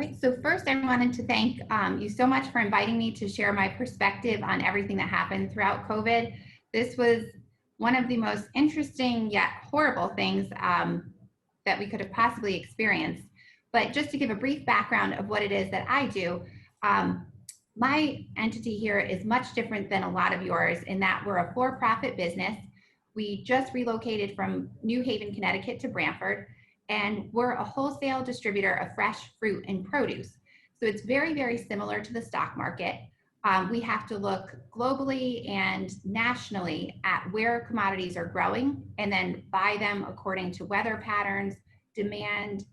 All right, so first I wanted to thank you so much for inviting me to share my perspective on everything that happened throughout COVID. This was one of the most interesting yet horrible things that we could have possibly experienced. But just to give a brief background of what it is that I do, my entity here is much different than a lot of yours in that we're a for-profit business. We just relocated from New Haven, Connecticut to Branford, and we're a wholesale distributor of fresh fruit and produce. So it's very, very similar to the stock market. We have to look globally and nationally at where commodities are growing and then buy them according to weather patterns, demand,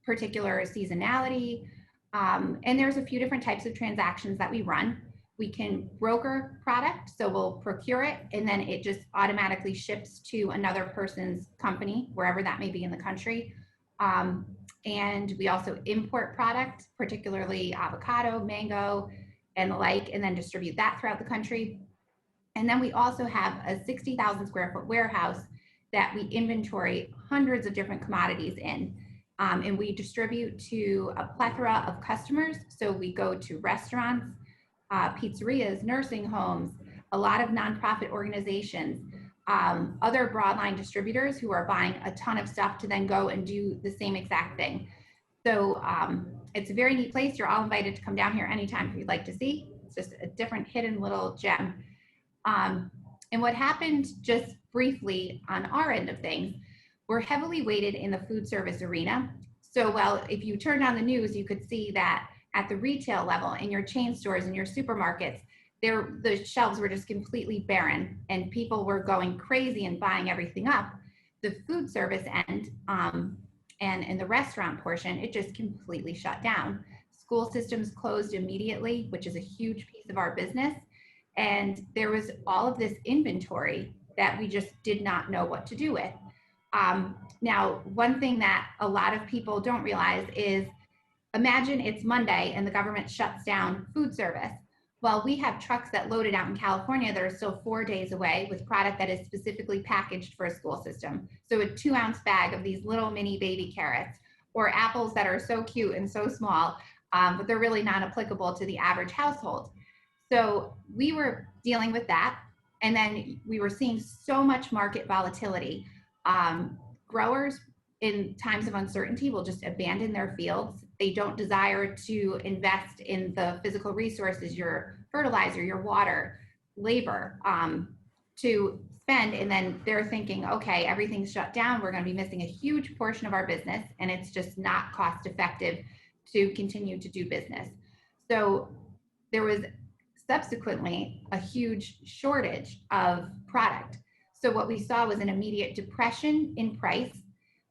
particular seasonality. And there's a few different types of transactions that we run. We can broker product, so we'll procure it and then it just automatically ships to another person's company, wherever that may be in the country. And we also import product, particularly avocado, mango, and the like, and then distribute that throughout the country. And then we also have a 60,000 square foot warehouse that we inventory hundreds of different commodities in. And we distribute to a plethora of customers. So we go to restaurants, pizzerias, nursing homes, a lot of nonprofit organizations, other broadline distributors who are buying a ton of stuff to then go and do the same exact thing. So it's a very neat place. You're all invited to come down here anytime if you'd like to see. It's just a different hidden little gem. And what happened just briefly on our end of things, we're heavily weighted in the food service arena. So well, if you turned on the news, you could see that at the retail level in your chain stores and your supermarkets, the shelves were just completely barren and people were going crazy and buying everything up. The food service end and in the restaurant portion, it just completely shut down. School systems closed immediately, which is a huge piece of our business. And there was all of this inventory that we just did not know what to do with. Now, one thing that a lot of people don't realize is, imagine it's Monday and the government shuts down food service. Well, we have trucks that loaded out in California that are still 4 days away with product that is specifically packaged for a school system. So a 2-ounce bag of these little mini baby carrots, or apples that are so cute and so small, but they're really not applicable to the average household. So we were dealing with that. And then we were seeing so much market volatility. Growers in times of uncertainty will just abandon their fields. They don't desire to invest in the physical resources, your fertilizer, your water, labor, to spend. And then they're thinking, okay, everything's shut down. We're going to be missing a huge portion of our business. And it's just not cost effective to continue to do business. So there was subsequently a huge shortage of product. So what we saw was an immediate depression in price,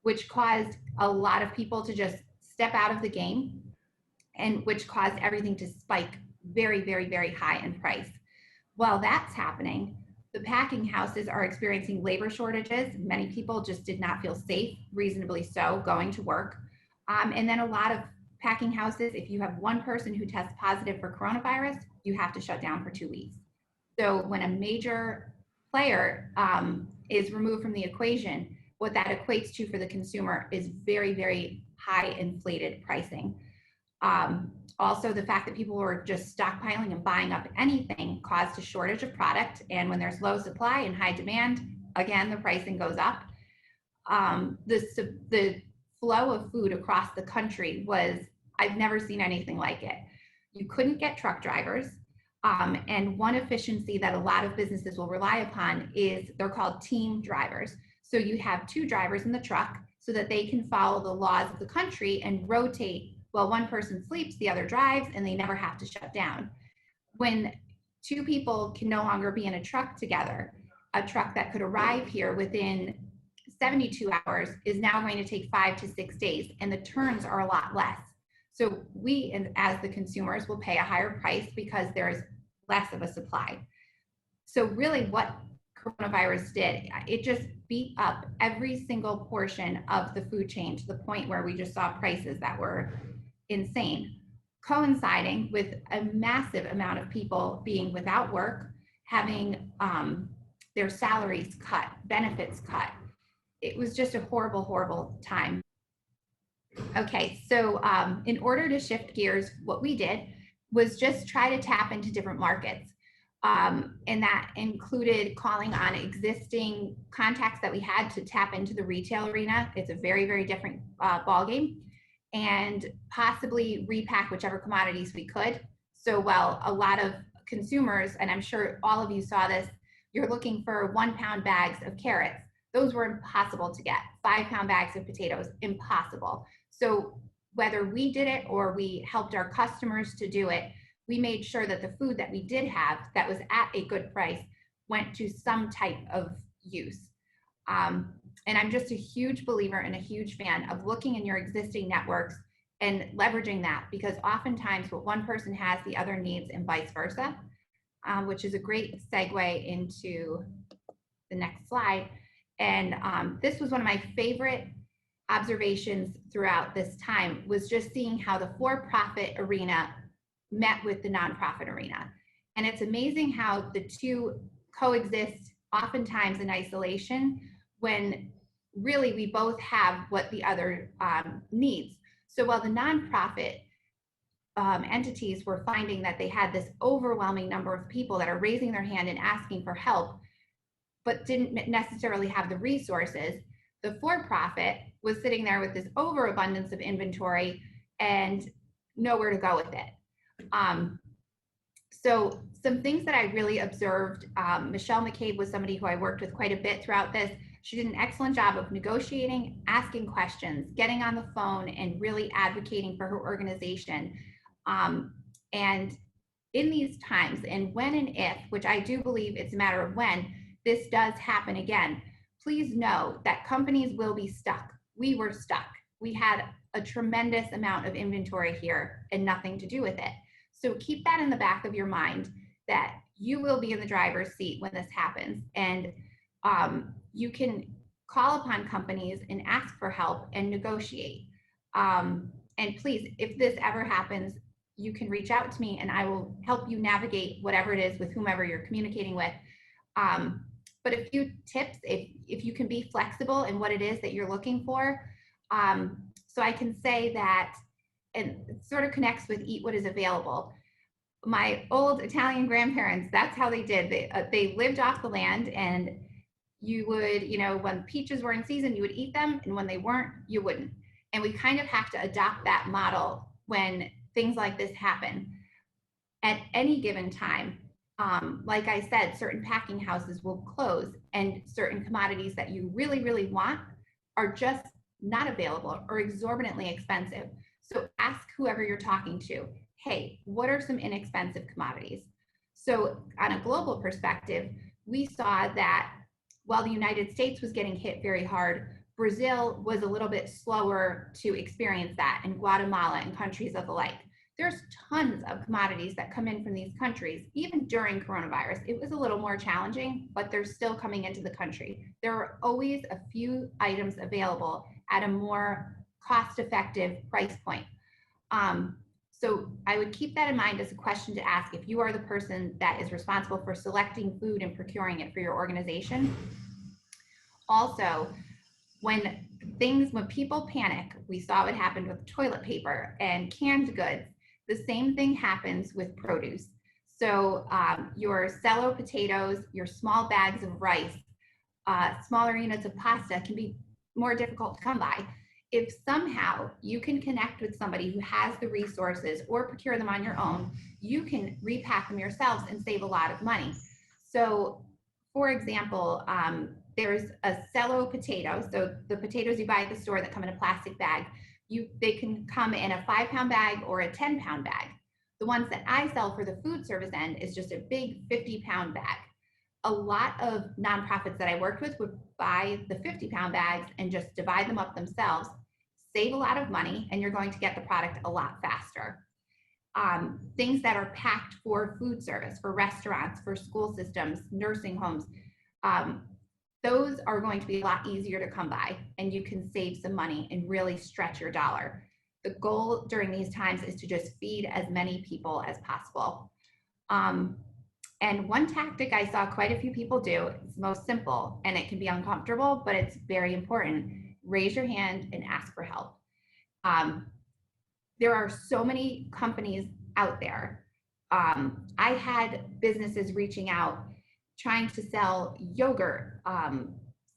which caused a lot of people to just step out of the game and which caused everything to spike very, very, very high in price. While that's happening, the packing houses are experiencing labor shortages. Many people just did not feel safe, reasonably so, going to work. And then a lot of packing houses, if you have one person who tests positive for coronavirus, you have to shut down for 2 weeks. So when a major player is removed from the equation, what that equates to for the consumer is very, very high inflated pricing. Also, the fact that people were just stockpiling and buying up anything caused a shortage of product. And when there's low supply and high demand, again, the pricing goes up. The flow of food across the country was, I've never seen anything like it. You couldn't get truck drivers. And one efficiency that a lot of businesses will rely upon is they're called team drivers. So you have 2 drivers in the truck so that they can follow the laws of the country and rotate. Well, one person sleeps, the other drives, and they never have to shut down. When 2 people can no longer be in a truck together, a truck that could arrive here within 72 hours is now going to take 5 to 6 days, and the turns are a lot less. So we, as the consumers, will pay a higher price because there is less of a supply. So really what coronavirus did, it just beat up every single portion of the food chain to the point where we just saw prices that were insane, coinciding with a massive amount of people being without work, having their salaries cut, benefits cut. It was just a horrible, horrible time. Okay, so in order to shift gears, what we did was just try to tap into different markets. And that included calling on existing contacts that we had to tap into the retail arena. It's a very, very different ballgame, and possibly repack whichever commodities we could. So while a lot of consumers, and I'm sure all of you saw this, you're looking for 1 pound bags of carrots. Those were impossible to get. 5 pound bags of potatoes, impossible. So whether we did it or we helped our customers to do it, we made sure that the food that we did have that was at a good price went to some type of use. And I'm just a huge believer and a huge fan of looking in your existing networks and leveraging that, because oftentimes what one person has, the other needs, and vice versa, which is a great segue into the next slide. And this was one of my favorite observations throughout this time, was just seeing how the for-profit arena met with the nonprofit arena. And it's amazing how the two coexist oftentimes in isolation, when really we both have what the other needs. So while the nonprofit entities were finding that they had this overwhelming number of people that are raising their hand and asking for help, but didn't necessarily have the resources, the for-profit was sitting there with this overabundance of inventory and nowhere to go with it. So some things that I really observed, Michelle McCabe was somebody who I worked with quite a bit throughout this. She did an excellent job of negotiating, asking questions, getting on the phone, and really advocating for her organization. And in these times, and when and if, which I do believe it's a matter of when, this does happen again, please know that companies will be stuck. We were stuck. We had a tremendous amount of inventory here and nothing to do with it. So keep that in the back of your mind, that you will be in the driver's seat when this happens. And you can call upon companies and ask for help and negotiate. And please, if this ever happens, you can reach out to me and I will help you navigate whatever it is with whomever you're communicating with. But a few tips, if you can be flexible in what it is that you're looking for. So I can say that, and it sort of connects with eat what is available. My old Italian grandparents, that's how they did. They lived off the land, and you would, when peaches were in season, you would eat them, and when they weren't, you wouldn't. And we kind of have to adopt that model when things like this happen. At any given time, like I said, certain packing houses will close, and certain commodities that you really, really want are just not available or exorbitantly expensive. So ask whoever you're talking to, hey, what are some inexpensive commodities? So on a global perspective, we saw that while the United States was getting hit very hard, Brazil was a little bit slower to experience that, and Guatemala and countries of the like. There's tons of commodities that come in from these countries. Even during coronavirus, it was a little more challenging, but they're still coming into the country. There are always a few items available at a more cost-effective price point. So I would keep that in mind as a question to ask if you are the person that is responsible for selecting food and procuring it for your organization. Also, when people panic, we saw what happened with toilet paper and canned goods. The same thing happens with produce. So your cello potatoes, your small bags of rice, smaller units of pasta can be more difficult to come by. If somehow you can connect with somebody who has the resources or procure them on your own, you can repack them yourselves and save a lot of money. So for example, there's a cello potato. So the potatoes you buy at the store that come in a plastic bag, they can come in a 5 pound bag or a 10 pound bag. The ones that I sell for the food service end is just a big 50 pound bag. A lot of nonprofits that I worked with would buy the 50 pound bags and just divide them up themselves, save a lot of money, and you're going to get the product a lot faster. Things that are packed for food service, for restaurants, for school systems, nursing homes, those are going to be a lot easier to come by, and you can save some money and really stretch your dollar. The goal during these times is to just feed as many people as possible. And one tactic I saw quite a few people do, it's most simple, and it can be uncomfortable, but it's very important. Raise your hand and ask for help. There are so many companies out there. I had businesses reaching out trying to sell yogurt,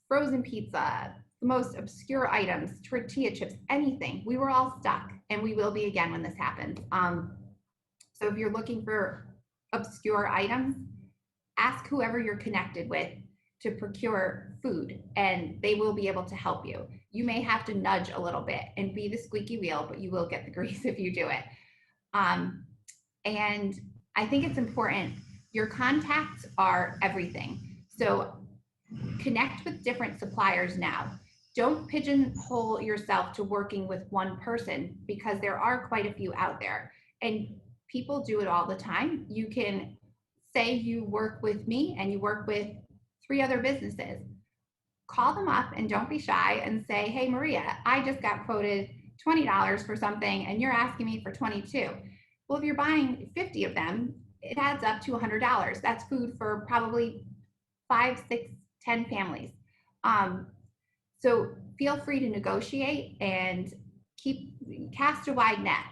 frozen pizza, the most obscure items, tortilla chips, anything. We were all stuck, and we will be again when this happens. So if you're looking for obscure items, ask whoever you're connected with to procure food, and they will be able to help you. You may have to nudge a little bit and be the squeaky wheel, but you will get the grease if you do it. And I think it's important. Your contacts are everything. So connect with different suppliers now. Don't pigeonhole yourself to working with one person, because there are quite a few out there, and people do it all the time. You can say you work with me and you work with 3 other businesses. Call them up and don't be shy and say, hey, Maria, I just got quoted $20 for something and you're asking me for $22. Well, if you're buying 50 of them, it adds up to $100. That's food for probably 5, 6, 10 families. So feel free to negotiate and cast a wide net.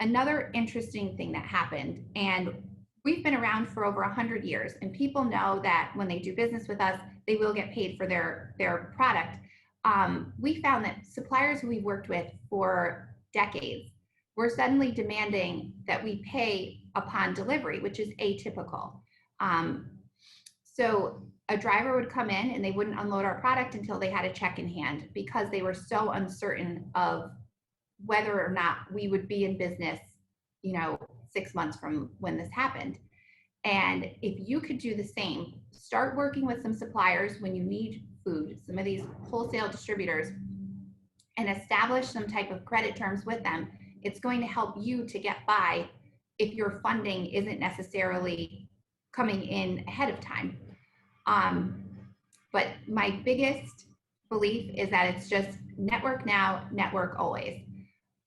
Another interesting thing that happened, and we've been around for over 100 years, and people know that when they do business with us, they will get paid for their product. We found that suppliers who we've worked with for decades were suddenly demanding that we pay upon delivery, which is atypical. So a driver would come in and they wouldn't unload our product until they had a check in hand, because they were so uncertain of whether or not we would be in business, 6 months from when this happened. And if you could do the same, start working with some suppliers when you need food, some of these wholesale distributors, and establish some type of credit terms with them. It's going to help you to get by if your funding isn't necessarily coming in ahead of time. But my biggest belief is that it's just network now, network always.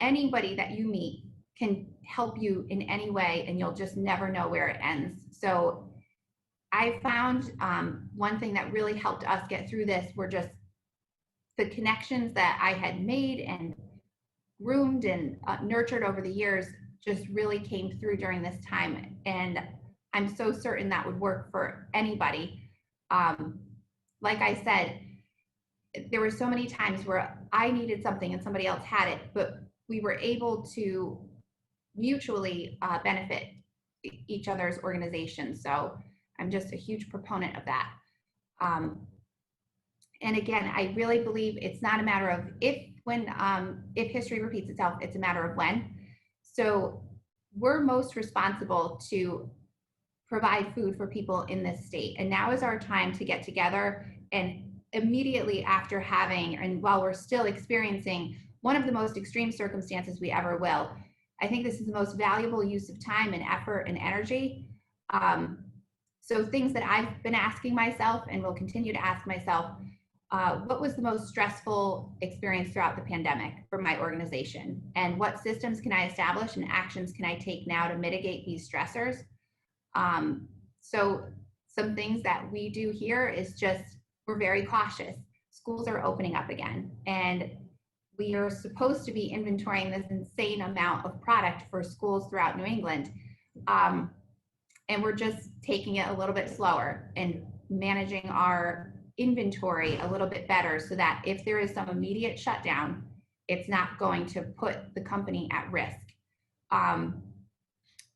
Anybody that you meet can help you in any way, and you'll just never know where it ends. So I found one thing that really helped us get through this were just the connections that I had made and groomed and nurtured over the years just really came through during this time. And I'm so certain that would work for anybody. Like I said, there were so many times where I needed something and somebody else had it, but we were able to mutually benefit each other's organizations. So I'm just a huge proponent of that. And again, I really believe it's not a matter of if history repeats itself, it's a matter of when. So we're most responsible to provide food for people in this state. And now is our time to get together, and immediately after having, and while we're still experiencing one of the most extreme circumstances we ever will, I think this is the most valuable use of time and effort and energy. So things that I've been asking myself and will continue to ask myself, what was the most stressful experience throughout the pandemic for my organization? And what systems can I establish and actions can I take now to mitigate these stressors? So some things that we do here is just, we're very cautious. Schools are opening up again, and we are supposed to be inventorying this insane amount of product for schools throughout New England. And we're just taking it a little bit slower and managing our inventory a little bit better, so that if there is some immediate shutdown, it's not going to put the company at risk.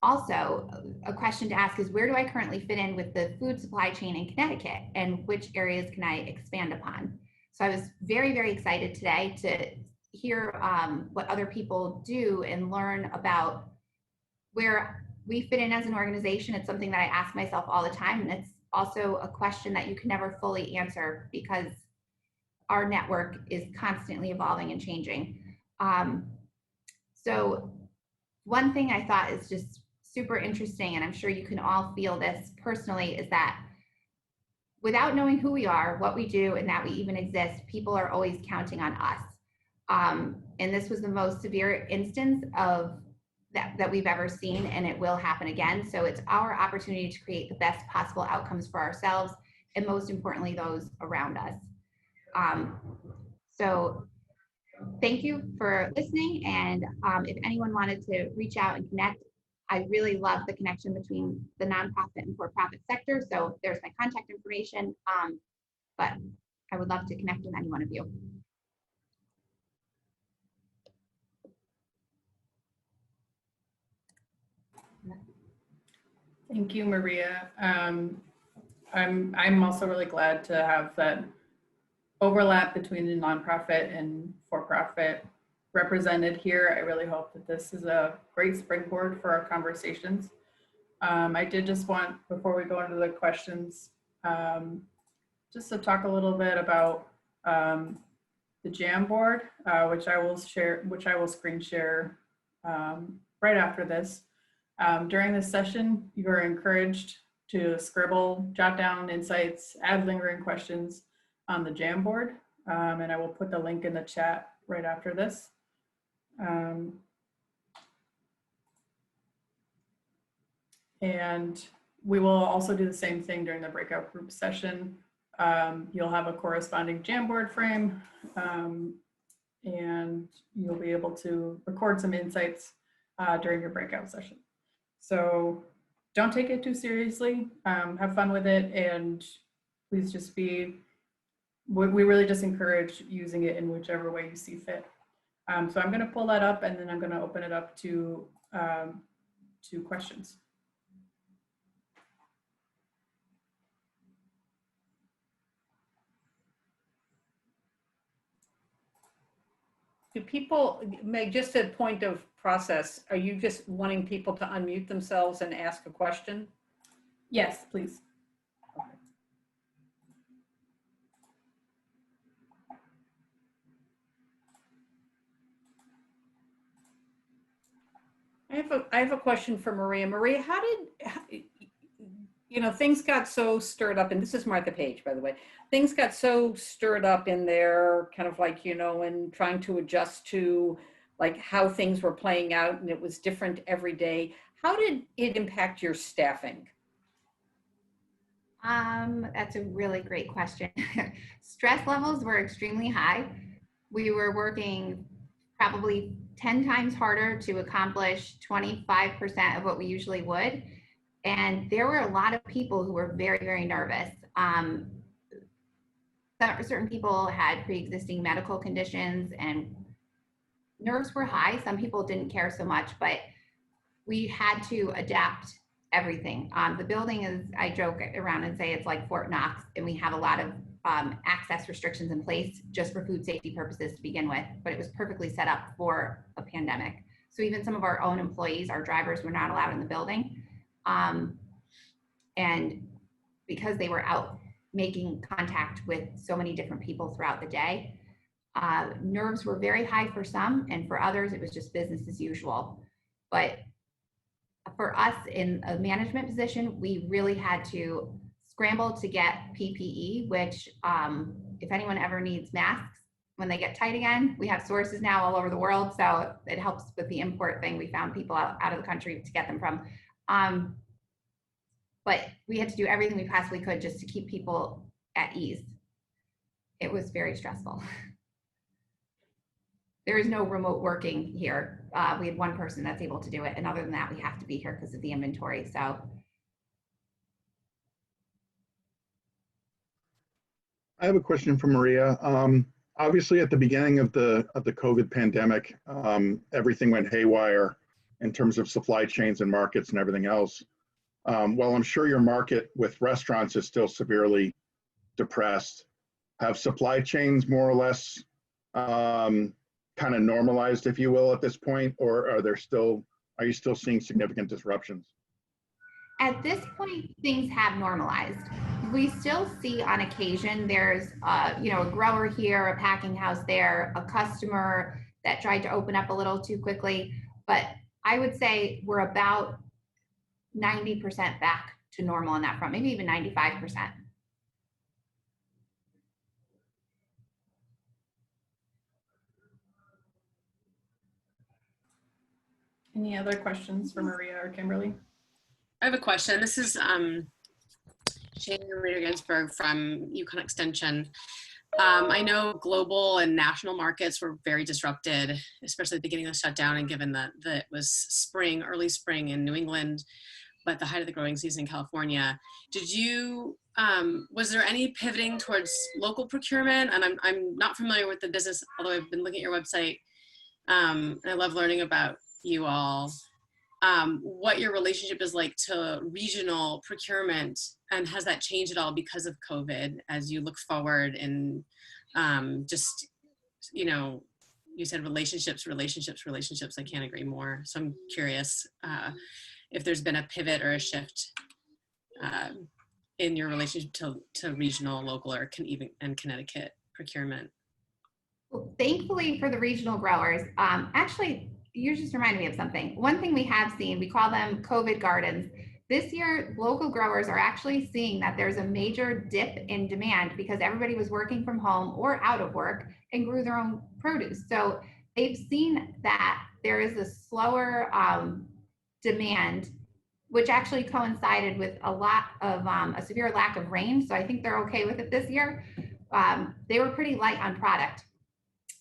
Also, a question to ask is, where do I currently fit in with the food supply chain in Connecticut, and which areas can I expand upon? So I was very, very excited today to hear what other people do and learn about where we fit in as an organization. It's something that I ask myself all the time, and it's also a question that you can never fully answer, because our network is constantly evolving and changing. So one thing I thought is just super interesting, and I'm sure you can all feel this personally, is that without knowing who we are, what we do, and that we even exist, people are always counting on us. And this was the most severe instance of that we've ever seen, and it will happen again. So it's our opportunity to create the best possible outcomes for ourselves, and most importantly, those around us. So thank you for listening. And if anyone wanted to reach out and connect, I really love the connection between the nonprofit and for-profit sector. So there's my contact information, but I would love to connect with any one of you. Thank you, Maria. I'm also really glad to have that overlap between the nonprofit and for-profit represented here. I really hope that this is a great springboard for our conversations. I did just want, before we go into the questions, just to talk a little bit about the Jamboard, which I will screen share right after this. During this session, you are encouraged to scribble, jot down insights, add lingering questions on the Jamboard, and I will put the link in the chat right after this. And we will also do the same thing during the breakout group session. You'll have a corresponding Jamboard frame, and you'll be able to record some insights during your breakout session. So don't take it too seriously, have fun with it, and please just we really just encourage using it in whichever way you see fit. So I'm going to pull that up, and then I'm going to open it up to questions. Do people, Meg, just a point of process, are you just wanting people to unmute themselves and ask a question? Yes, please. I have a question for Maria. Maria, how you know, things got so stirred up, and this is Martha Page, by the way, things got so stirred up in there, kind of like, you know, and trying to adjust to like how things were playing out, and it was different every day. How did it impact your staffing? That's a really great question. Stress levels were extremely high. We were working probably 10 times harder to accomplish 25% of what we usually would. And there were a lot of people who were very, very nervous. Certain people had pre-existing medical conditions and nerves were high. Some people didn't care so much, but we had to adapt everything. The building is, I joke around and say it's like Fort Knox, and we have a lot of access restrictions in place just for food safety purposes to begin with, but it was perfectly set up for a pandemic. So even some of our own employees, our drivers, were not allowed in the building. And because they were out making contact with so many different people throughout the day, nerves were very high for some, and for others, it was just business as usual. But for us in a management position, we really had to scramble to get PPE, which if anyone ever needs masks, when they get tight again, we have sources now all over the world. So it helps with the import thing. We found people out of the country to get them from. But we had to do everything we possibly could just to keep people at ease. It was very stressful. There is no remote working here. We have one person that's able to do it. And other than that, we have to be here because of the inventory. So. I have a question for Maria. Obviously at the beginning of the COVID pandemic, everything went haywire in terms of supply chains and markets and everything else. While I'm sure your market with restaurants is still severely depressed, have supply chains more or less kind of normalized, if you will, at this point, or are you still seeing significant disruptions? At this point, things have normalized. We still see on occasion, there's a grower here, a packing house there, a customer that tried to open up a little too quickly, but I would say we're about 90% back to normal on that front, maybe even 95%. Any other questions for Maria or Kimberly? I have a question. This is Shane Ginsberg from Yukon Extension. I know global and national markets were very disrupted, especially at the beginning of the shutdown, and given that it was spring, early spring in New England, but the height of the growing season in California. Did you, was there any pivoting towards local procurement? And I'm not familiar with the business, although I've been looking at your website. And I love learning about you all. What your relationship is like to regional procurement, and has that changed at all because of COVID as you look forward? And just, you know, you said relationships. I can't agree more. So I'm curious if there's been a pivot or a shift in your relationship to regional, local, or and Connecticut procurement. Well, thankfully for the regional growers, actually, you just reminded me of something. One thing we have seen, we call them COVID gardens. This year, local growers are actually seeing that there's a major dip in demand because everybody was working from home or out of work and grew their own produce. So they've seen that there is a slower demand, which actually coincided with a lot of a severe lack of rain. So I think they're okay with it this year. They were pretty light on product.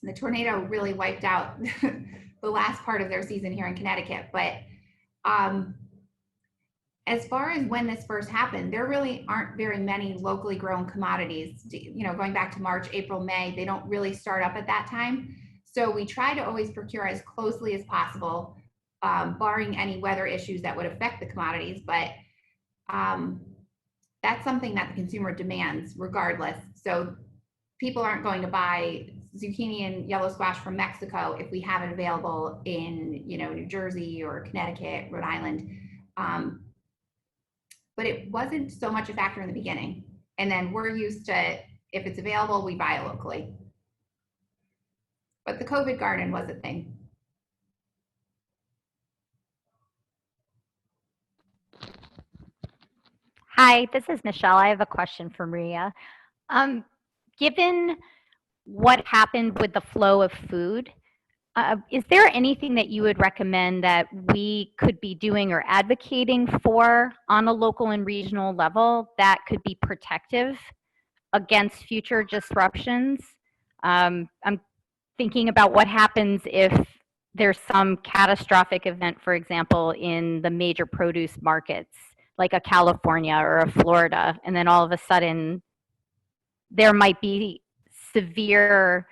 The tornado really wiped out the last part of their season here in Connecticut. But as far as when this first happened, there really aren't very many locally grown commodities. You know, going back to March, April, May, they don't really start up at that time. So we try to always procure as closely as possible, barring any weather issues that would affect the commodities. But that's something that the consumer demands regardless. So people aren't going to buy zucchini and yellow squash from Mexico if we have it available in, you know, New Jersey or Connecticut, Rhode Island. But it wasn't so much a factor in the beginning. And then we're used to, if it's available, we buy it locally. But the COVID garden was a thing. Hi, this is Michelle. I have a question for Maria. Given what happened with the flow of food, is there anything that you would recommend that we could be doing or advocating for on a local and regional level that could be protective against future disruptions? I'm thinking about what happens if there's some catastrophic event, for example, in the major produce markets, like a California or a Florida, and then all of a sudden there might be severe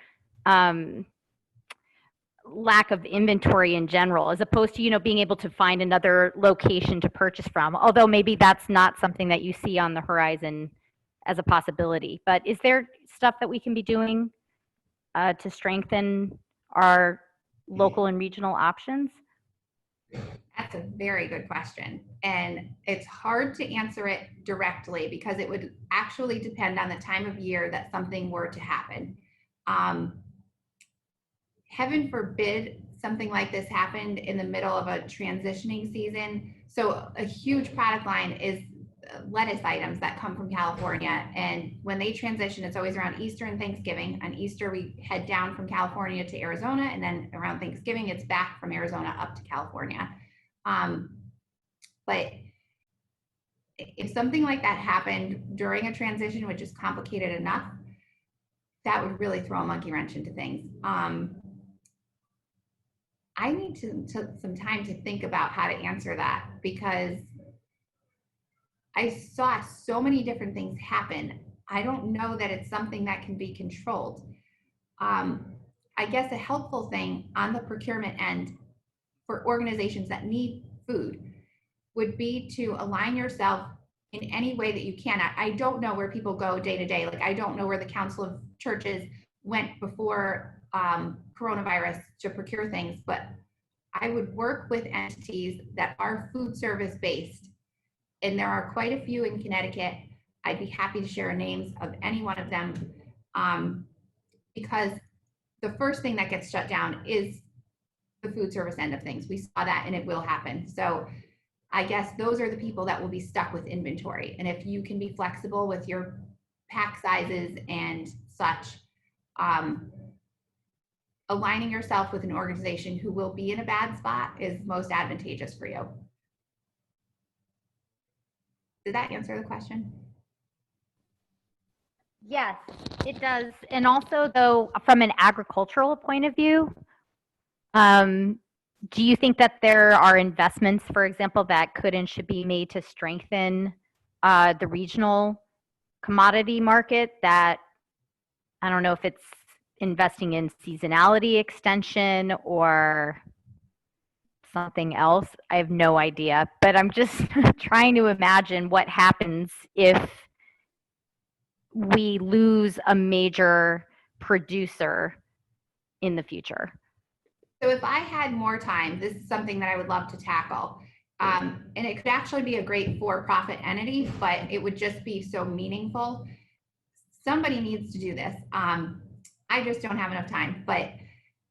lack of inventory in general, as opposed to, you know, being able to find another location to purchase from, although maybe that's not something that you see on the horizon as a possibility. But is there stuff that we can be doing to strengthen our local and regional options? That's a very good question. And it's hard to answer it directly because it would actually depend on the time of year that something were to happen. Heaven forbid something like this happened in the middle of a transitioning season. So a huge product line is lettuce items that come from California. And when they transition, it's always around Easter and Thanksgiving. On Easter, we head down from California to Arizona. And then around Thanksgiving, it's back from Arizona up to California. But if something like that happened during a transition, which is complicated enough, that would really throw a monkey wrench into things. I need some time to think about how to answer that because I saw so many different things happen. I don't know that it's something that can be controlled. I guess a helpful thing on the procurement end for organizations that need food would be to align yourself in any way that you can. I don't know where people go day to day. Like, I don't know where the Council of Churches went before coronavirus to procure things, but I would work with entities that are food service based. And there are quite a few in Connecticut. I'd be happy to share names of any one of them because the first thing that gets shut down is the food service end of things. We saw that and it will happen. So I guess those are the people that will be stuck with inventory. And if you can be flexible with your pack sizes and such, aligning yourself with an organization who will be in a bad spot is most advantageous for you. Did that answer the question? Yes, it does. And also, though, from an agricultural point of view, do you think that there are investments, for example, that could and should be made to strengthen the regional commodity market? That I don't know if it's investing in seasonality extension or something else. I have no idea, but I'm just trying to imagine what happens if we lose a major producer in the future. So if I had more time, this is something that I would love to tackle. And it could actually be a great for-profit entity, but it would just be so meaningful. Somebody needs to do this. I just don't have enough time. But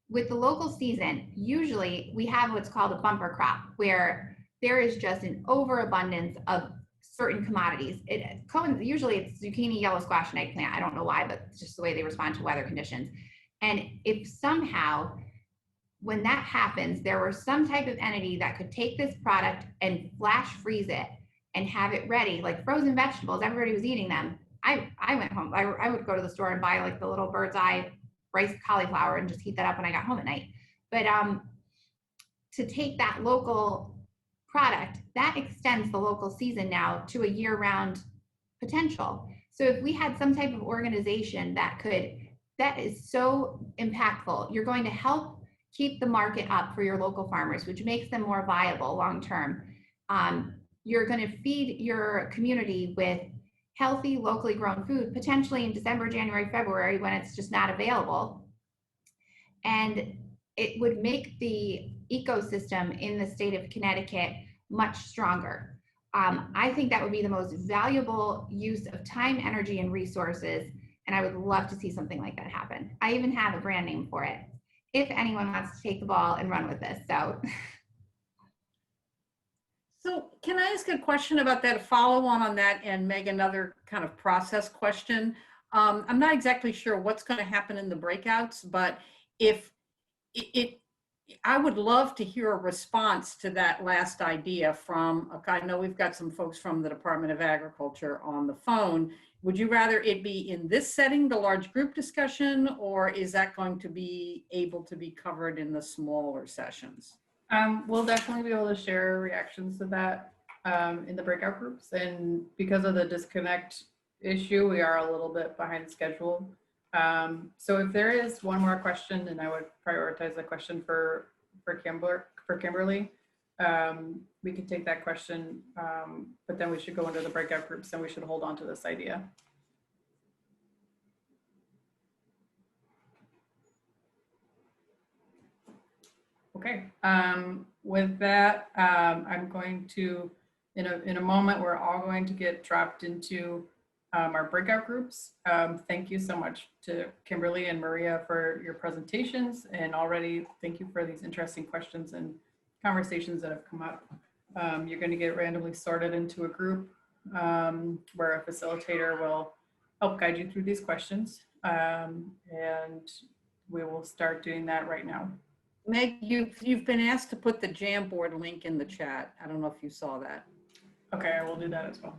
with the local season, usually we have what's called a bumper crop, where there is just an overabundance of certain commodities. Usually it's zucchini, yellow squash, and eggplant. I don't know why, but it's just the way they respond to weather conditions. And if somehow, when that happens, there was some type of entity that could take this product and flash freeze it and have it ready, like frozen vegetables, everybody was eating them. I went home, I would go to the store and buy like the little bird's eye rice cauliflower and just heat that up when I got home at night. But to take that local product, that extends the local season now to a year-round potential. So if we had some type of organization that is so impactful, you're going to help keep the market up for your local farmers, which makes them more viable long-term. You're going to feed your community with healthy, locally grown food, potentially in December, January, February, when it's just not available. And it would make the ecosystem in the state of Connecticut much stronger. I think that would be the most valuable use of time, energy, and resources. And I would love to see something like that happen. I even have a brand name for it, if anyone wants to take the ball and run with this. So can I ask a question about that, a follow on that, and Meg, another kind of process question? I'm not exactly sure what's going to happen in the breakouts, but if I would love to hear a response to that last idea from, I know we've got some folks from the Department of Agriculture on the phone. Would you rather it be in this setting, the large group discussion, or is that going to be able to be covered in the smaller sessions? We'll definitely be able to share reactions to that in the breakout groups. And because of the disconnect issue, we are a little bit behind schedule. So if there is one more question, and I would prioritize a question for Kimberly, we could take that question, but then we should go into the breakout groups and we should hold on to this idea. Okay, with that, I'm going to, in a moment, we're all going to get dropped into our breakout groups. Thank you so much to Kimberly and Maria for your presentations, and already thank you for these interesting questions and conversations that have come up. You're going to get randomly sorted into a group where a facilitator will help guide you through these questions, and we will start doing that right now. Meg, you've been asked to put the Jamboard link in the chat. I don't know if you saw that. Okay, I will do that as well.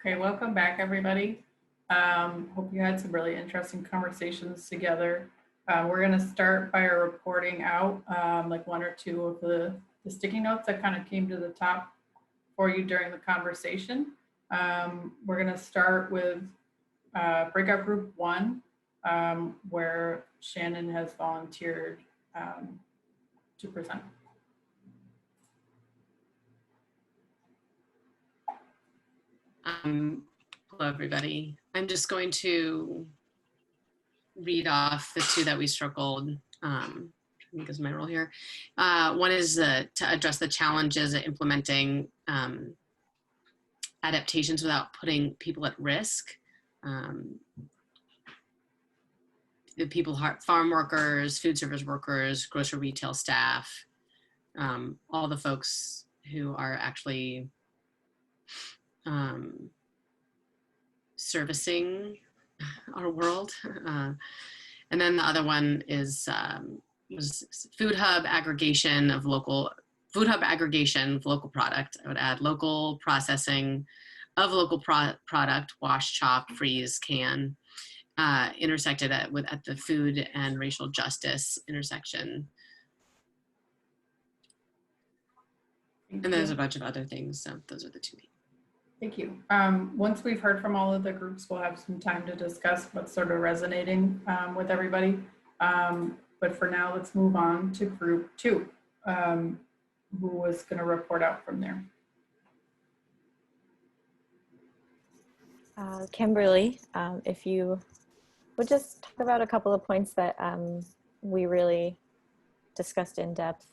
Okay, welcome back, everybody. Hope you had some really interesting conversations together. We're going to start by reporting out like one or two of the sticky notes that kind of came to the top for you during the conversation. We're going to start with breakout group 1, where Shannon has volunteered to present. Hello, everybody. I'm just going to read off the two that we circled. I think is my role here. One is to address the challenges of implementing adaptations without putting people at risk. The people, farm workers, food service workers, grocery retail staff, all the folks who are actually servicing our world. And then the other one is was food hub aggregation of local product. I would add local processing of local product, wash, chop, freeze, can, intersected at the food and racial justice intersection. And there's a bunch of other things. So those are the two main. Thank you. Once we've heard from all of the groups, we'll have some time to discuss what's sort of resonating with everybody. But for now, let's move on to group 2, who was going to report out from there. Kimberly, if you would just talk about a couple of points that we really discussed in depth.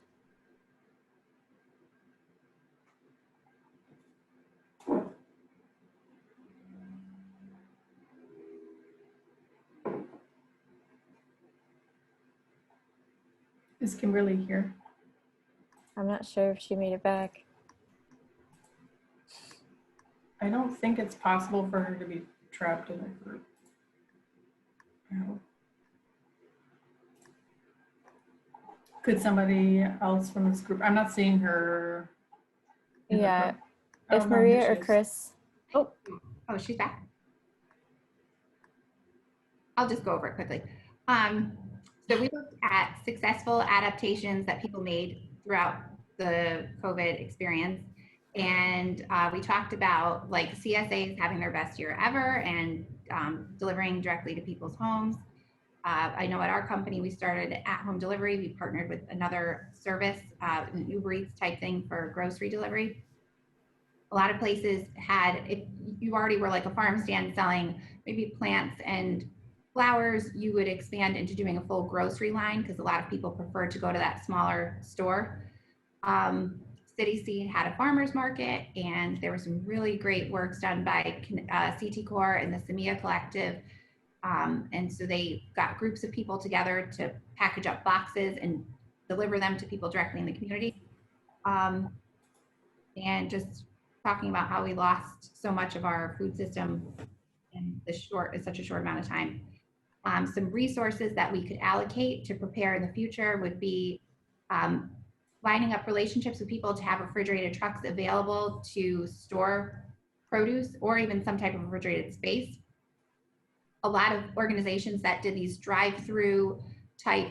Is Kimberly here? I'm not sure if she made it back. I don't think it's possible for her to be trapped in a group. No. Could somebody else from this group? I'm not seeing her. Yeah, if Maria or Chris. Oh, she's back. I'll just go over it quickly. So we looked at successful adaptations that people made throughout the COVID experience. And we talked about like CSAs having their best year ever and delivering directly to people's homes. I know at our company, we started at-home delivery. We partnered with another service, an Uber Eats type thing for grocery delivery. A lot of places had, if you already were like a farm stand selling maybe plants and flowers, you would expand into doing a full grocery line because a lot of people prefer to go to that smaller store. City Seed had a farmer's market, and there were some really great works done by CT Core and the Samia Collective. And so they got groups of people together to package up boxes and deliver them to people directly in the community. And just talking about how we lost so much of our food system in such a short amount of time. Some resources that we could allocate to prepare in the future would be lining up relationships with people to have refrigerated trucks available to store produce or even some type of refrigerated space. A lot of organizations that did these drive-through type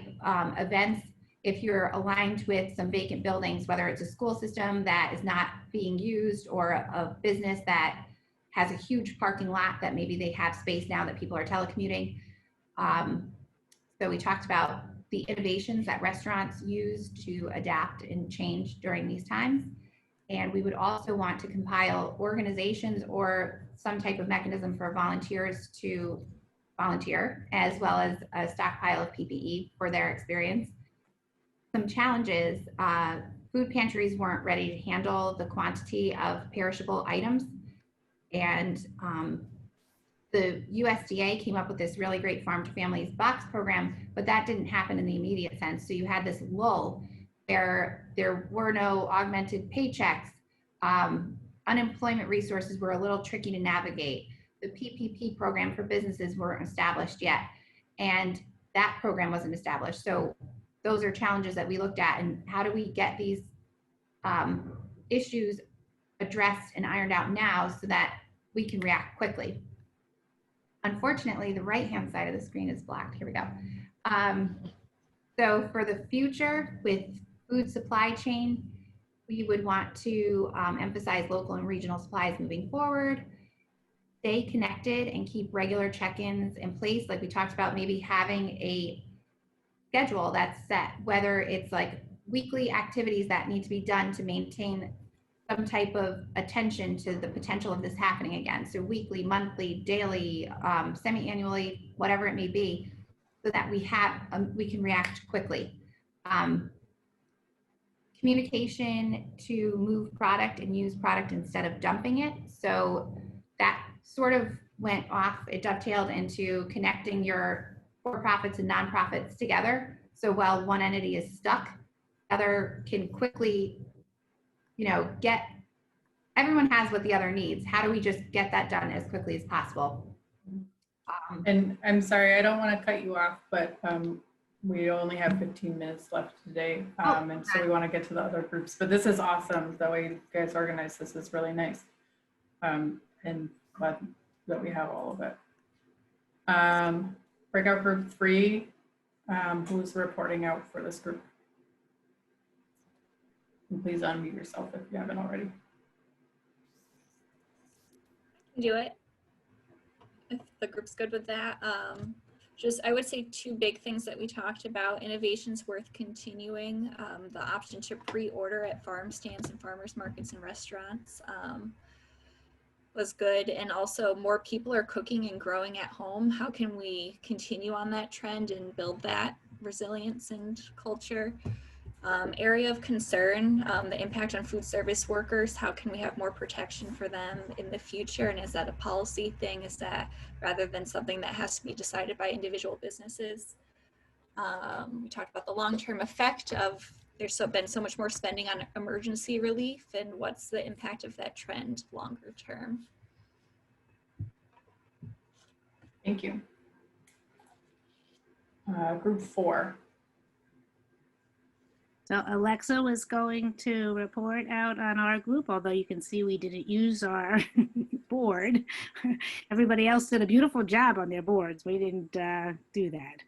events, if you're aligned with some vacant buildings, whether it's a school system that is not being used or a business that has a huge parking lot that maybe they have space now that people are telecommuting. So we talked about the innovations that restaurants use to adapt and change during these times. And we would also want to compile organizations or some type of mechanism for volunteers to volunteer, as well as a stockpile of PPE for their experience. Some challenges, food pantries weren't ready to handle the quantity of perishable items. And the USDA came up with this really great Farm to Families box program, but that didn't happen in the immediate sense. So you had this lull where there were no augmented paychecks. Unemployment resources were a little tricky to navigate. The PPP program for businesses weren't established yet, and that program wasn't established. So those are challenges that we looked at, and how do we get these issues addressed and ironed out now so that we can react quickly. Unfortunately, the right-hand side of the screen is blacked. Here we go. So for the future with food supply chain, we would want to emphasize local and regional supplies moving forward, stay connected and keep regular check-ins in place. Like we talked about, maybe having a schedule that's set, whether it's like weekly activities that need to be done to maintain some type of attention to the potential of this happening again. So weekly, monthly, daily, semi-annually, whatever it may be, so that we can react quickly. Communication to move product and use product instead of dumping it. So that sort of went off, it dovetailed into connecting your for-profits and nonprofits together. So while one entity is stuck, the other can quickly, everyone has what the other needs. How do we just get that done as quickly as possible? And I'm sorry, I don't want to cut you off, but we only have 15 minutes left today. And so we want to get to the other groups, but this is awesome. The way you guys organize this is really nice. And glad that we have all of it. Breakout group 3, who's reporting out for this group? And please unmute yourself if you haven't already. Do it if the group's good with that. Just I would say 2 big things that we talked about: innovations worth continuing, the option to pre-order at farm stands and farmers markets and restaurants was good, and also more people are cooking and growing at home. How can we continue on that trend and build that resilience and culture? Area of concern, the impact on food service workers. How can we have more protection for them in the future? And is that a policy thing? Is that rather than something that has to be decided by individual businesses? We talked about the long-term effect of there's been so much more spending on emergency relief, and what's the impact of that trend longer term? Thank you. Group 4. So Alexa was going to report out on our group, although you can see we didn't use our board. Everybody else did a beautiful job on their boards. We didn't do that.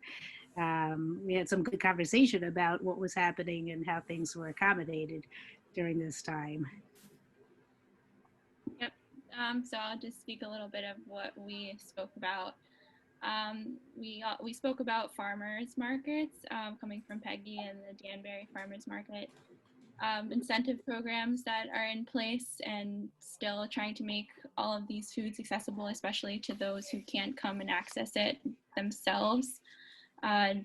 We had some good conversation about what was happening and how things were accommodated during this time. Yep. So I'll just speak a little bit of what we spoke about. We spoke about farmers markets, coming from Peggy and the Danbury Farmers Market, incentive programs that are in place and still trying to make all of these foods accessible, especially to those who can't come and access it themselves,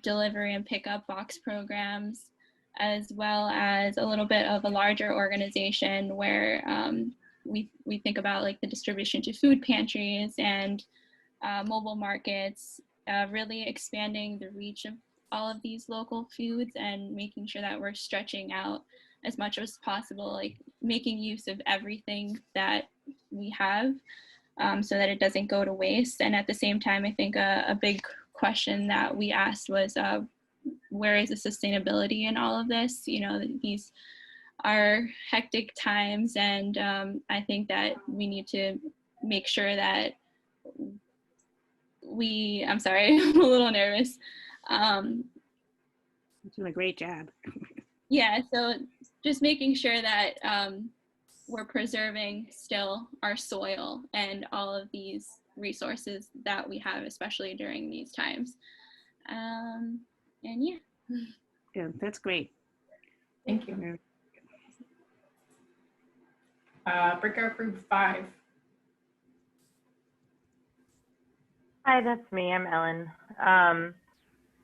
delivery and pickup box programs, as well as a little bit of a larger organization where we think about like the distribution to food pantries and mobile markets, really expanding the reach of all of these local foods and making sure that we're stretching out as much as possible, like making use of everything that we have so that it doesn't go to waste. And at the same time, I think a big question that we asked was, where is the sustainability in all of this? You know, these are hectic times, and I think that we need to make sure that I'm sorry, I'm a little nervous. You're doing a great job. Yeah, so just making sure that we're preserving still our soil and all of these resources that we have, especially during these times. And yeah. Yeah, that's great. Thank you. Breakout group 5. Hi, that's me. I'm Ellen.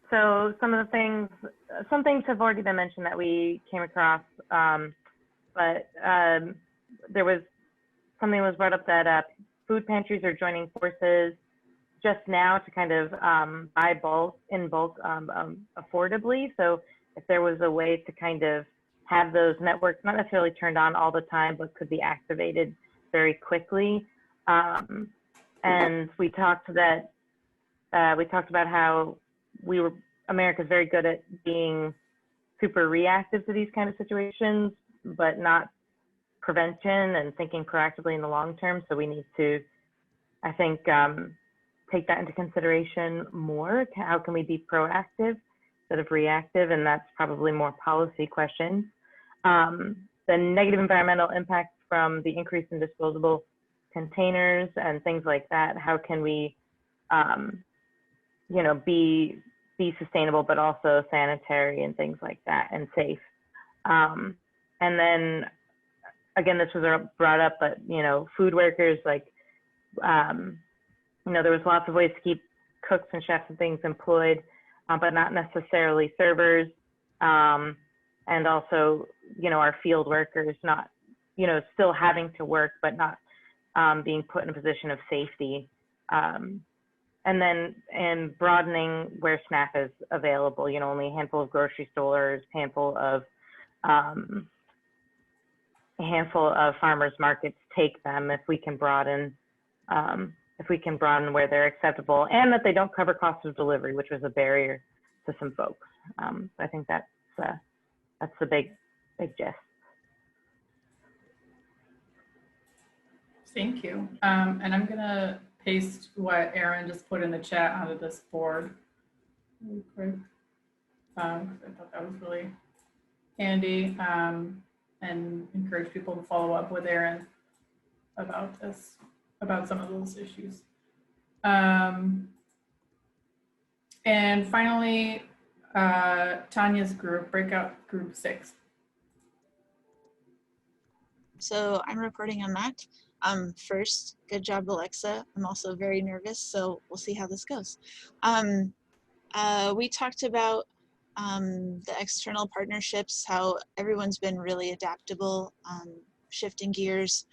So some things have already been mentioned that we came across, but there was something was brought up that food pantries are joining forces just now to kind of buy in bulk affordably. So if there was a way to kind of have those networks not necessarily turned on all the time, but could be activated very quickly. And we talked about how America's very good at being super reactive to these kind of situations, but not prevention and thinking proactively in the long term. So we need to, I think, take that into consideration more. How can we be proactive instead of reactive? And that's probably more policy questions. The negative environmental impact from the increase in disposable containers and things like that. How can we, be sustainable, but also sanitary and things like that, and safe. And then, again, this was brought up, but, food workers, like, there was lots of ways to keep cooks and chefs and things employed, but not necessarily servers. And also, our field workers not, still having to work, but not being put in a position of safety. And broadening where SNAP is available, only a handful of grocery stores, handful of farmers markets take them. If we can broaden if we can broaden where they're acceptable, and that they don't cover cost of delivery, which was a barrier to some folks. I think that's the big gist. Thank you. And I'm gonna paste what Erin just put in the chat onto this board really quick. I thought that was really handy, and encourage people to follow up with Erin about this, about some of those issues. And finally, Tanya's group, Breakout Group 6. So I'm reporting on that. First, good job, Alexa. I'm also very nervous, so we'll see how this goes. We talked about the external partnerships, how everyone's been really adaptable, shifting gears,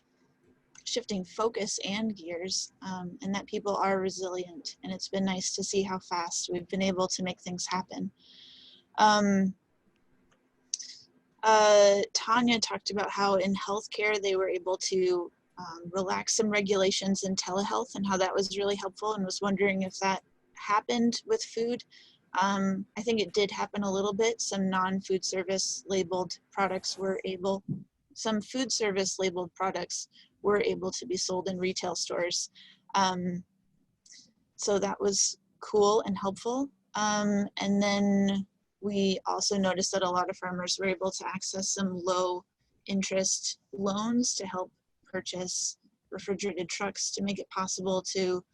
shifting focus and gears, and that people are resilient. And it's been nice to see how fast we've been able to make things happen. Tanya talked about how in healthcare they were able to relax some regulations in telehealth and how that was really helpful, and was wondering if that happened with food. I think it did happen a little bit. Some non-food service labeled products were able, some food service labeled products were able to be sold in retail stores. So that was cool and helpful. And then we also noticed that a lot of farmers were able to access some low interest loans to help purchase refrigerated trucks to make it possible to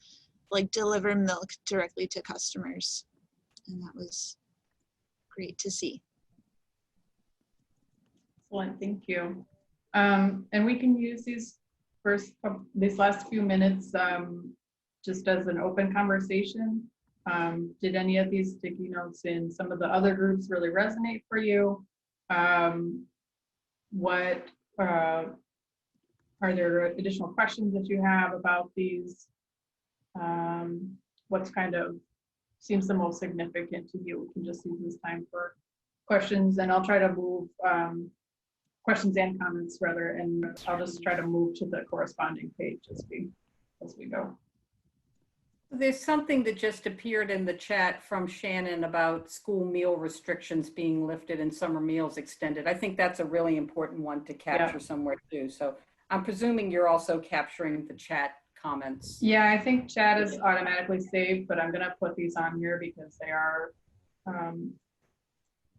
like deliver milk directly to customers. And that was great to see. Excellent, thank you. And we can use these last few minutes just as an open conversation. Did any of these sticky notes in some of the other groups really resonate for you? What are there additional questions that you have about these? What's kind of seems the most significant to you? We can just use this time for questions, and I'll try to move questions and comments rather, and I'll just try to move to the corresponding page as we go. There's something that just appeared in the chat from Shannon about school meal restrictions being lifted and summer meals extended. I think that's a really important one to capture somewhere too. So I'm presuming you're also capturing the chat comments. Yeah, I think chat is automatically saved, but I'm gonna put these on here because they are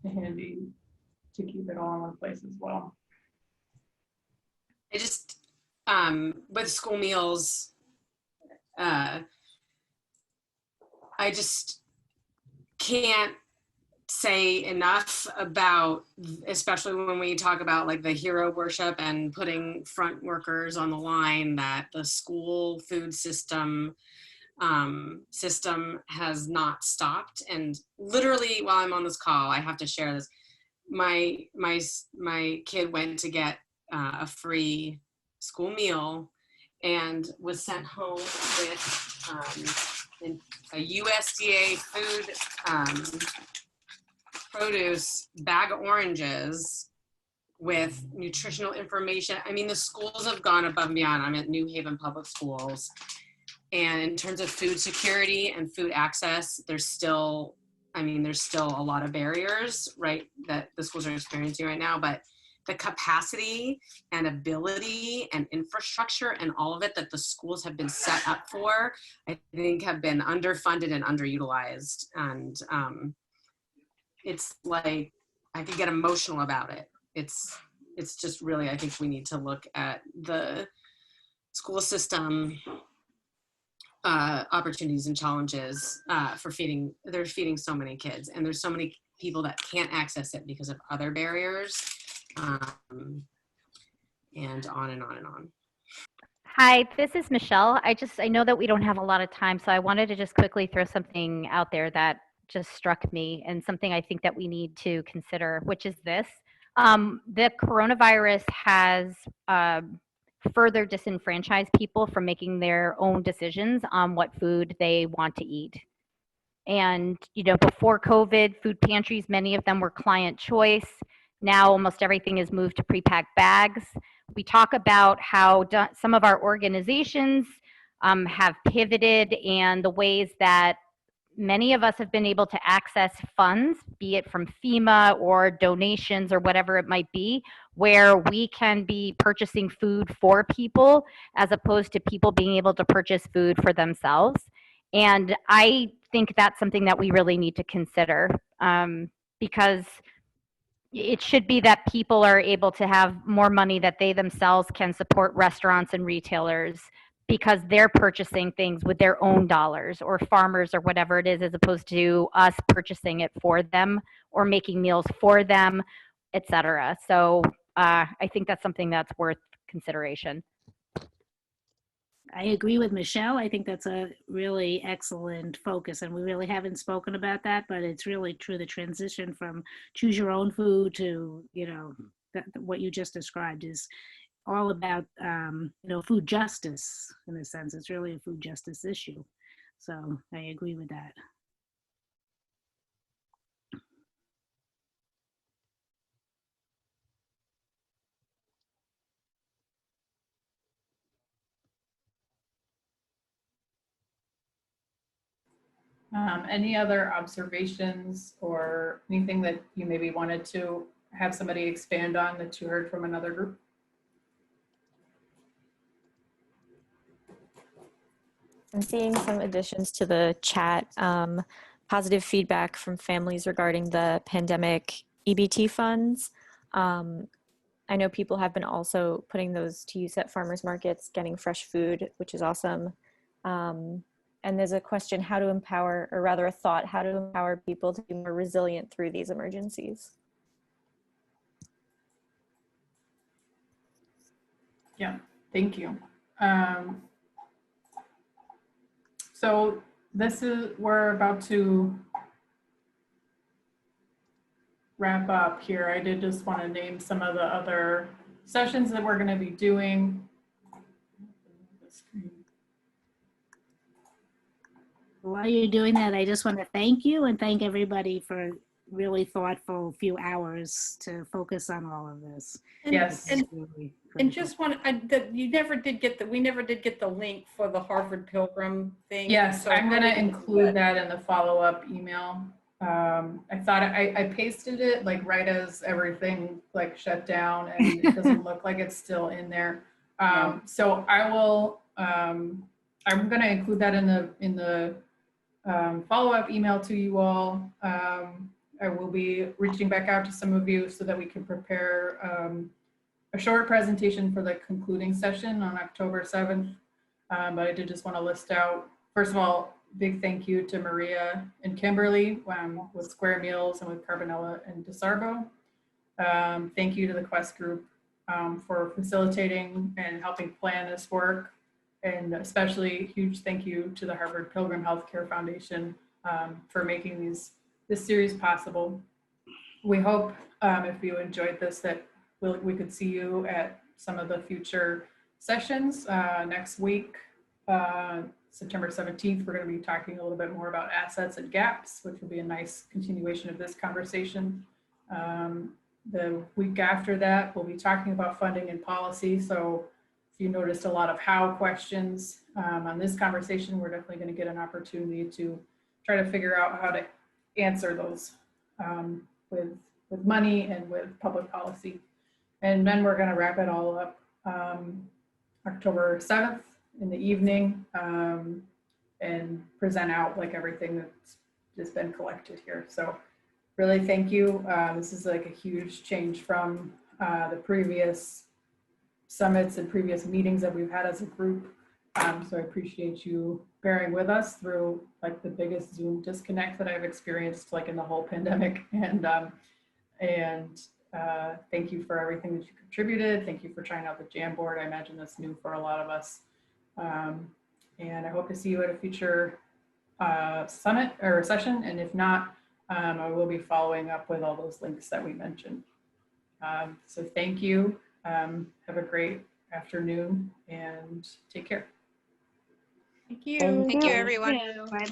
handy to keep it all in one place as well. I just, with school meals, I just can't say enough about, especially when we talk about like the hero worship and putting front workers on the line, that the school food system has not stopped. And literally while I'm on this call, I have to share this. My kid went to get a free school meal and was sent home with a USDA food produce bag of oranges with nutritional information. I mean, the schools have gone above and beyond. I'm at New Haven Public Schools. And in terms of food security and food access, there's still a lot of barriers, right, that the schools are experiencing right now. But the capacity and ability and infrastructure and all of it that the schools have been set up for, I think have been underfunded and underutilized. And it's like, I could get emotional about it. It's just really, I think we need to look at the school system opportunities and challenges for feeding. They're feeding so many kids, and there's so many people that can't access it because of other barriers. And on and on and on. Hi, this is Michelle. I know that we don't have a lot of time, so I wanted to just quickly throw something out there that just struck me and something I think that we need to consider, which is this. The coronavirus has further disenfranchised people from making their own decisions on what food they want to eat. And, before COVID, food pantries, many of them were client choice. Now almost everything is moved to pre-packed bags. We talk about how some of our organizations have pivoted and the ways that many of us have been able to access funds, be it from FEMA or donations or whatever it might be, where we can be purchasing food for people as opposed to people being able to purchase food for themselves. And I think that's something that we really need to consider, because it should be that people are able to have more money that they themselves can support restaurants and retailers because they're purchasing things with their own dollars, or farmers or whatever it is, as opposed to us purchasing it for them or making meals for them, etc. So I think that's something that's worth consideration. I agree with Michelle. I think that's a really excellent focus, and we really haven't spoken about that, but it's really true. The transition from choose your own food to, what you just described is all about, food justice in a sense. It's really a food justice issue. So I agree with that. Any other observations or anything that you maybe wanted to have somebody expand on that you heard from another group? I'm seeing some additions to the chat. Positive feedback from families regarding the pandemic EBT funds. I know people have been also putting those to use at farmers markets, getting fresh food, which is awesome. And there's a question, how to empower, or rather a thought, how to empower people to be more resilient through these emergencies. Yeah, thank you. So we're about to wrap up here. I did just want to name some of the other sessions that we're going to be doing. While you're doing that, I just want to thank you and thank everybody for really thoughtful few hours to focus on all of this. Yes. And just want we never did get the link for the Harvard Pilgrim thing. Yes, so I'm going to include that in the follow-up email. I thought I pasted it like right as everything like shut down, and it doesn't look like it's still in there. So I will. I'm going to include that in the follow-up email to you all. I will be reaching back out to some of you so that we can prepare a short presentation for the concluding session on October 7th. But I did just want to list out, first of all, big thank you to Maria and Kimberly with Square Meals and with Carbonella and DeSarbo. Thank you to the Quest group for facilitating and helping plan this work. And especially huge thank you to the Harvard Pilgrim Healthcare Foundation for making this series possible. We hope if you enjoyed this that we could see you at some of the future sessions next week. September 17th, we're going to be talking a little bit more about assets and gaps, which will be a nice continuation of this conversation. The week after that, we'll be talking about funding and policy. So if you noticed a lot of how questions on this conversation, we're definitely going to get an opportunity to try to figure out how to answer those with money and with public policy. And then we're going to wrap it all up October 7th in the evening and present out like everything that's just been collected here. So really thank you. This is like a huge change from the previous summits and previous meetings that we've had as a group. So I appreciate you bearing with us through like the biggest Zoom disconnect that I've experienced like in the whole pandemic. And thank you for everything that you contributed. Thank you for trying out the Jamboard. I imagine that's new for a lot of us. And I hope to see you at a future summit or session. And if not, I will be following up with all those links that we mentioned. So thank you. Have a great afternoon and take care. Thank you. Thank you, everyone. Thank you.